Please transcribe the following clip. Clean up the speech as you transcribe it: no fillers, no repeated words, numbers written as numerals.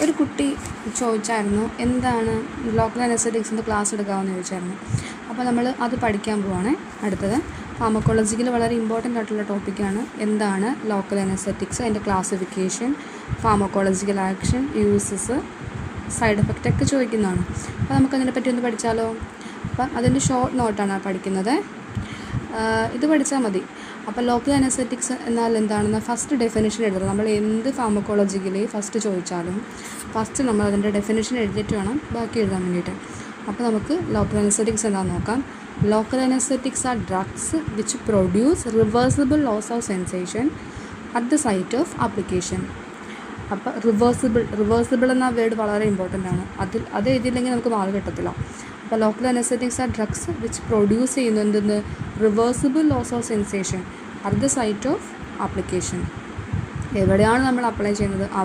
ഒരു കുട്ടി ചോദിച്ചായിരുന്നു എന്താണ് ലോക്കൽ അനസ്തെറ്റിക്സിൻ്റെ ക്ലാസ് എടുക്കാമെന്ന് ചോദിച്ചായിരുന്നു. അപ്പോൾ നമ്മൾ അത് പഠിക്കാൻ പോവുകയാണ്. അടുത്തത് ഫാർമക്കോളജിക്കൽ വളരെ ഇമ്പോർട്ടൻ്റ് ആയിട്ടുള്ള ടോപ്പിക്കാണ് എന്താണ് ലോക്കൽ അനസ്തെറ്റിക്സ്, അതിൻ്റെ classification, pharmacological action, uses, side effect ഒക്കെ ചോദിക്കുന്നതാണ്. അപ്പോൾ നമുക്കതിനെപ്പറ്റി ഒന്ന് പഠിച്ചാലോ. അപ്പം അതിൻ്റെ ഷോർട്ട് നോട്ടാണ് പഠിക്കുന്നത്, ഇത് പഠിച്ചാൽ മതി. അപ്പോൾ ലോക്കൽ അനസ്തെറ്റിക്സ് എന്നാൽ എന്താണെന്ന് ഫസ്റ്റ് ഡെഫിനിഷൻ എഴുതണം. നമ്മൾ എന്ത് ഫാർമക്കോളജിക്കലി ഫസ്റ്റ് ചോദിച്ചാലും ഫസ്റ്റ് നമ്മൾ അതിൻ്റെ ഡെഫിനിഷൻ എഴുതിയിട്ട് വേണം ബാക്കി എഴുതാൻ വേണ്ടിയിട്ട്. അപ്പോൾ നമുക്ക് ലോക്കൽ അനസ്തെറ്റിക്സ് എന്താണെന്ന് നോക്കാം. Local anaesthetics are drugs which produce reversible loss of sensation at the site of application. അപ്പോൾ റിവേഴ്സിബിൾ എന്ന വേർഡ് വളരെ ഇമ്പോർട്ടൻ്റ് ആണ്. അത് എഴുതിയില്ലെങ്കിൽ നമുക്ക് മാർക്ക് കിട്ടത്തില്ല. അപ്പോൾ local anaesthetics are drugs which produce ചെയ്യുന്നു എന്തെന്ന് reversible loss of sensation at the site of application. എവിടെയാണ് നമ്മൾ അപ്ലൈ ചെയ്യുന്നത്